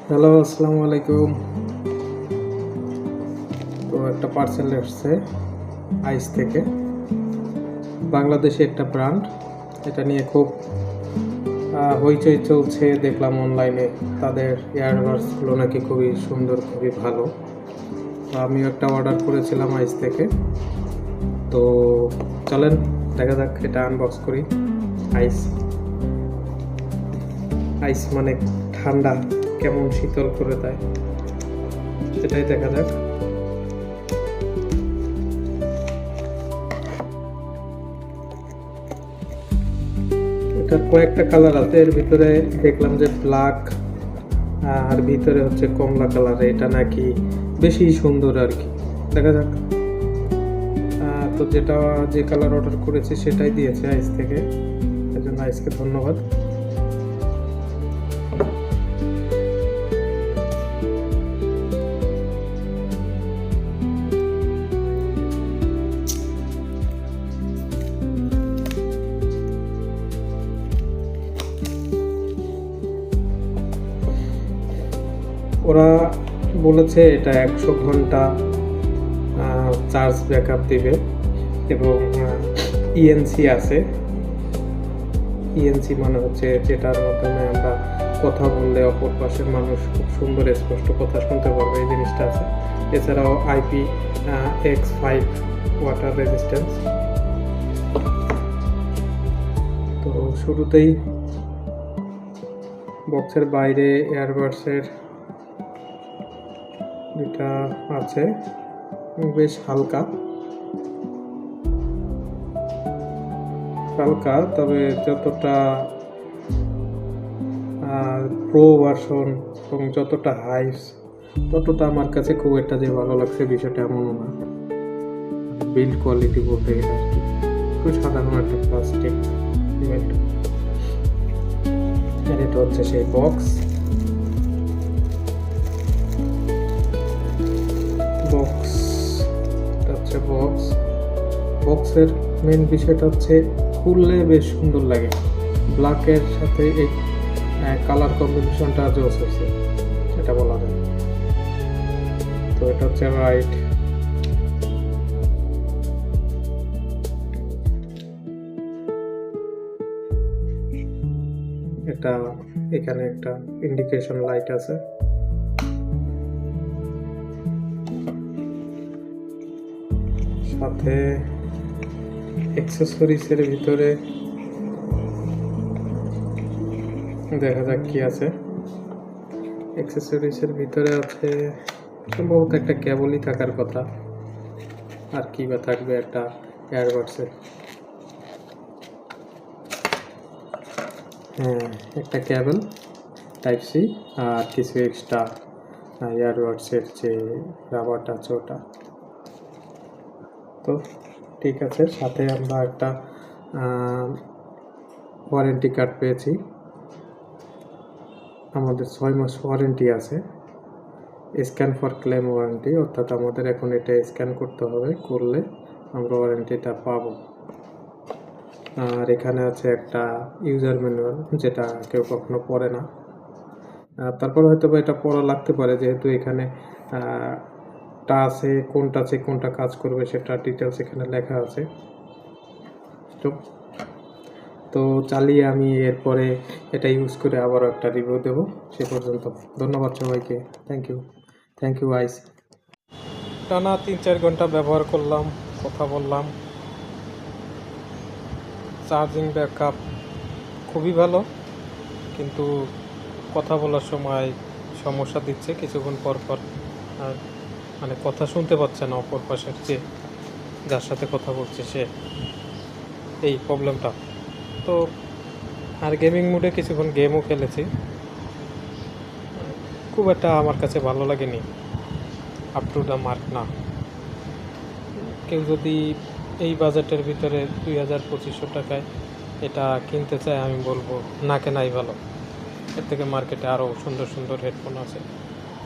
Hello, আসসালামু আলাইকুম। তো একটা পার্সেল এসছে আইস থেকে। বাংলাদেশি একটা ব্র্যান্ড। এটা নিয়ে খুব হইচই চলছে। দেখলাম অনলাইনে তাদের ইয়ারবাডসগুলো নাকি খুবই সুন্দর, খুবই ভালো। তো আমিও একটা অর্ডার করেছিলাম আইস থেকে। তো চলেন দেখা যাক, এটা আনবক্স করি। আইস আইস মানে ঠান্ডা, কেমন শীতল করে দেয় সেটাই দেখা যাক। এটার কয়েকটা কালার আছে, এর ভিতরে দেখলাম যে ব্ল্যাক আর ভিতরে হচ্ছে কমলা কালার। এটা নাকি বেশি সুন্দর আর কি, দেখা যাক। তো যে কালার অর্ডার করেছি সেটাই দিয়েছে আইস থেকে, এর জন্য আইসকে ধন্যবাদ। ওরা বলেছে এটা 100 ঘন্টা চার্জ ব্যাকআপ দিবে এবং ইএনসি আছে। ইএনসি মানে হচ্ছে যেটার মাধ্যমে আমরা কথা বললে অপর পাশের মানুষ খুব সুন্দর স্পষ্ট কথা শুনতে পারবে, এই জিনিসটা আছে। এছাড়াও IP-X5 ওয়াটার রেজিস্ট্যান্স। তো শুরুতেই বক্সের বাইরে এয়ারবাডসের এটা আছে, বেশ হালকা, তবে যতটা প্রো ভার্সন এবং যতটা হাইস ততটা আমার কাছে খুব একটা যে ভালো লাগছে বিষয়টা এমনও না। বিল্ড কোয়ালিটি বলতে গেলে আর কি খুব সাধারণ একটা প্লাস্টিক বিল্ড। আর এটা হচ্ছে সেই বক্স। বক্সের মেন বিষয়টা হচ্ছে খুললে বেশ সুন্দর লাগে। ব্ল্যাকের সাথে এই কালার কম্বিনেশনটা জোস হয়েছে, এটা বলা যায়। তো এটা হচ্ছে রাইট। এটা এখানে একটা ইন্ডিকেশন লাইট আছে। সাথে অ্যাক্সেসরিজের ভিতরে দেখা যাক কি আছে। অ্যাক্সেসরিজের ভিতরে আছে সম্ভবত একটা কেবলই থাকার কথা, আর কি বা থাকবে একটা এয়ারবাডসে। হ্যাঁ, একটা কেবল টাইপ সি আর কিছু এক্সট্রা এয়ারবাডসের যে রাবারটা আছে ওটা। তো ঠিক আছে, সাথে আমরা একটা ওয়ারেন্টি কার্ড পেয়েছি। আমাদের 6 মাস ওয়ারেন্টি আছে, স্ক্যান ফর ক্লেম ওয়ারেন্টি, অর্থাৎ আমাদের এখন এটা স্ক্যান করতে হবে, করলে আমরা ওয়ারেন্টিটা পাবো। আর এখানে আছে একটা ইউজার ম্যানুয়াল, যেটা কেউ কখনো পড়ে না। তারপর হয়তো বা এটা পড়া লাগতে পারে, যেহেতু এখানে কোনটা কাজ করবে সেটা ডিটেলস এখানে লেখা আছে। তো চালিয়ে আমি এরপরে এটা ইউজ করে আবারও একটা রিভিউ দেবো। সে পর্যন্ত ধন্যবাদ সবাইকে। থ্যাংক ইউ আইস। টানা 3-4 ঘন্টা ব্যবহার করলাম, কথা বললাম। চার্জিং ব্যাকআপ খুবই ভালো, কিন্তু কথা বলার সময় সমস্যা দিচ্ছে কিছুক্ষণ পর পর। আর মানে কথা শুনতে পাচ্ছে না অপর পাশের যার সাথে কথা বলছে সে, এই প্রবলেমটা। তো আর গেমিং মুডে কিছুক্ষণ গেমও খেলেছি, খুব একটা আমার কাছে ভালো লাগেনি, আপ টু দ্য মার্ক না। কেউ যদি এই বাজেটের ভিতরে 2000-2500 টাকায় এটা কিনতে চায়, আমি বলবো না কেনাই ভালো। এর থেকে মার্কেটে আরও সুন্দর সুন্দর হেডফোন আছে,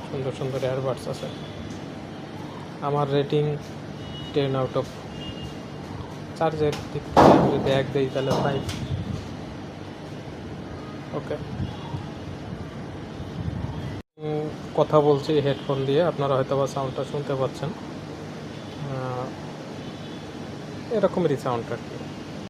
সুন্দর সুন্দর এয়ারবাডস আছে। আমার রেটিং 10 আউট অফ। চার্জের দিক থেকে আমি যদি 1 দিই তাহলে 5। ওকে, কথা বলছি হেডফোন দিয়ে, আপনারা হয়তো বা সাউন্ডটা শুনতে পাচ্ছেন, এরকমেরই সাউন্ড আর কি।